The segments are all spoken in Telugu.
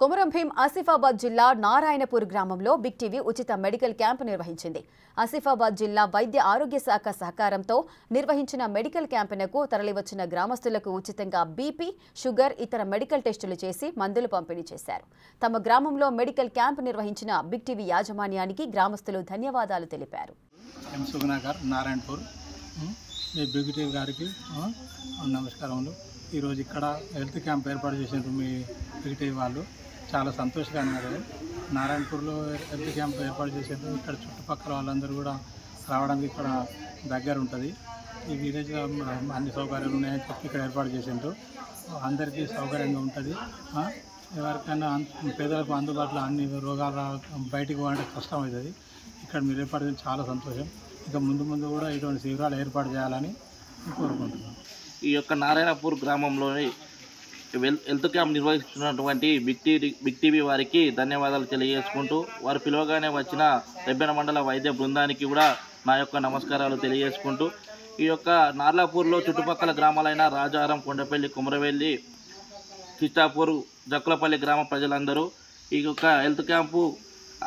కొమరం భీం ఆసిఫాబాద్ జిల్లా నారాయణపూర్ గ్రామంలో బిగ్ టీవీ ఉచిత మెడికల్ క్యాంప్ నిర్వహించింది. ఆసిఫాబాద్ జిల్లా వైద్య ఆరోగ్య శాఖ సహకారంతో నిర్వహించిన మెడికల్ క్యాంపునకు తరలివచ్చిన గ్రామస్తులకు ఉచితంగా బీపీ, షుగర్, ఇతర మెడికల్ టెస్టులు చేసి మందులు పంపిణీ చేశారు. తమ గ్రామంలో మెడికల్ క్యాంప్ నిర్వహించిన బిగ్ టీవీ యాజమాన్యానికి గ్రామస్తులు ధన్యవాదాలు తెలిపారు. బిగ్ టీవీ గారికి నమస్కారములు. ఈరోజు ఇక్కడ హెల్త్ క్యాంప్ ఏర్పాటు చేసినారు మీ బిగ్ టీవీ వాళ్ళు. చాలా సంతోషంగా ఉన్నారు. నారాయణపూర్లో హెల్త్ క్యాంప్ ఏర్పాటు చేసేందుకు ఇక్కడ చుట్టుపక్కల వాళ్ళందరూ కూడా రావడానికి ఇక్కడ దగ్గర ఉంటుంది. ఈ విలేజ్లో అన్ని సౌకర్యాలు ఉన్నాయని చెప్పి ఇక్కడ ఏర్పాటు చేసిండ్రు. అందరికీ సౌకర్యంగా ఉంటుంది. ఎవరికైనా పేదలకు అందుబాటులో అన్ని రోగాలు బయటికి పోవడానికి కష్టం అవుతుంది. ఇక్కడ మీరు ఏర్పాటు చేసి చాలా సంతోషం. ఇంకా ముందు కూడా ఇటువంటి శిబిరాలు ఏర్పాటు చేయాలని కోరుకుంటున్నాను. ఈ యొక్క నారాయణపూర్ గ్రామంలోని హెల్త్ క్యాంప్ నిర్వహిస్తున్నటువంటి బిగ్ టీవీ వారికి ధన్యవాదాలు తెలియజేసుకుంటూ, వారు పిలువగానే వచ్చిన రెబ్బెన మండల వైద్య బృందానికి కూడా నా యొక్క నమస్కారాలు తెలియజేసుకుంటూ, ఈ యొక్క నార్లాపూర్లో చుట్టుపక్కల గ్రామాలైన రాజారం, కొండపల్లి, కుమరవెల్లి, కిష్టాపూర్, జక్కులపల్లి గ్రామ ప్రజలందరూ ఈ యొక్క హెల్త్ క్యాంపు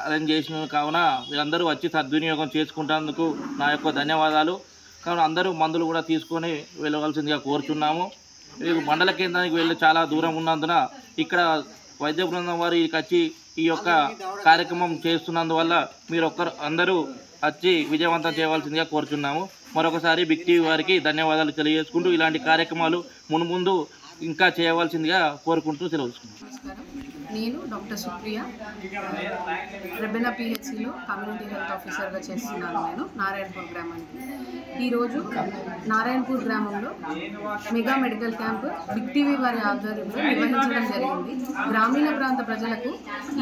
అరేంజ్ చేసిన కావున వీళ్ళందరూ వచ్చి సద్వినియోగం చేసుకుంటేందుకు నా యొక్క ధన్యవాదాలు. కావున అందరూ మందులు కూడా తీసుకొని వెళ్ళవలసిందిగా కోరుచున్నాము. మండల కేంద్రానికి వెళ్ళి చాలా దూరం ఉన్నందున ఇక్కడ వైద్య బృందం వారు వచ్చి ఈ యొక్క కార్యక్రమం చేస్తున్నందువల్ల అందరూ వచ్చి విజయవంతం చేయవలసిందిగా కోరుచున్నాము. మరొకసారి బిగ్ టీవీ వారికి ధన్యవాదాలు తెలియజేసుకుంటూ ఇలాంటి కార్యక్రమాలు మున్ముందు ఇంకా చేయవలసిందిగా కోరుకుంటూ సెలవుస్తున్నాను. నేను డాక్టర్ సుప్రియ, రెబ్బెన పిహెచ్సిలో కమ్యూనిటీ హెల్త్ ఆఫీసర్గా చేస్తున్నాను. నేను నారాయణపూర్ గ్రామానికి ఈరోజు నారాయణపూర్ గ్రామంలో mega medical camp big TV వారి ఆధ్వర్యంలో నిర్వహించడం జరిగింది. గ్రామీణ ప్రాంత ప్రజలకు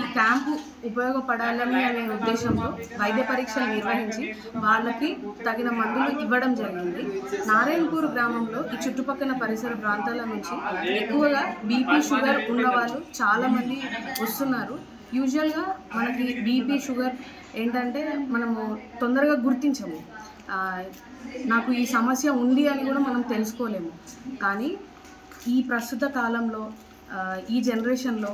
ఈ క్యాంపు ఉపయోగపడాలని అనే ఉద్దేశంతో వైద్య పరీక్షలు నిర్వహించి వాళ్ళకి తగిన మందులు ఇవ్వడం జరిగింది. నారాయణపూర్ గ్రామంలో ఈ చుట్టుపక్కల పరిసర ప్రాంతాల నుంచి ఎక్కువగా బీపీ, షుగర్ ఉన్నవాళ్ళు చాలామంది వస్తున్నారు. యూజువల్గా మనకి బీపీ, షుగర్ ఏంటంటే మనము తొందరగా గుర్తించము. నాకు ఈ సమస్య ఉంది అని కూడా మనం తెలుసుకోలేము. కానీ ఈ ప్రస్తుత కాలంలో ఈ జనరేషన్లో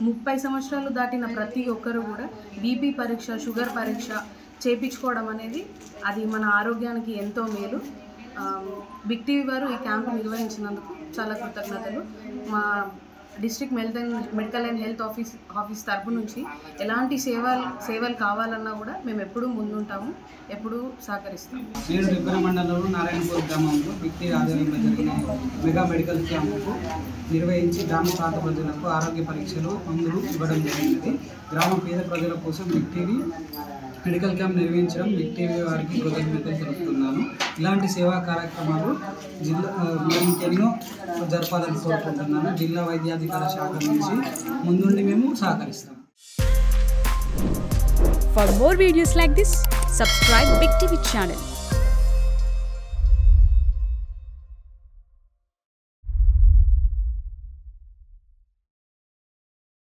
30 సంవత్సరాలు దాటిన ప్రతి ఒక్కరు కూడా బీపీ పరీక్ష, షుగర్ పరీక్ష చేయించుకోవడం అనేది అది మన ఆరోగ్యానికి ఎంతో మేలు. బిగ్ టీవీ వారు ఈ క్యాంపు నిర్వహించినందుకు చాలా కృతజ్ఞతలు. మా district medical and health office తరపు నుంచి ఎలాంటి సేవలు కావాలన్నా కూడా మేము ఎప్పుడూ ముందుంటాము, ఎప్పుడూ సహకరిస్తాము. నేను రెబ్బెన మండలంలో నారాయణపూర్ గ్రామంలో బిగ్ టీవీ ఆధ్వర్యంలో జరిగిన మెగా మెడికల్ క్యాంపుకు నిర్వహించి గ్రామ ప్రాంత ప్రజలకు ఆరోగ్య పరీక్షలు, మందులు ఇవ్వడం జరిగినది. గ్రామ పేద ప్రజల కోసం బిగ్ టీవీ మెడికల్ క్యాంప్ నిర్వహించడం బిగ్ టీవీ వారికి కృతజ్ఞతలు తెలుపుతున్నాను. ఇలాంటి సేవా కార్యక్రమాలు మేము ఇంకెన్నో జరపాలని కోరుకుంటున్నాను. జిల్లా వైద్యాధికార శాఖ నుంచి ముందుండి మేము సహకరిస్తాం. For more videos like this, subscribe Big TV channel.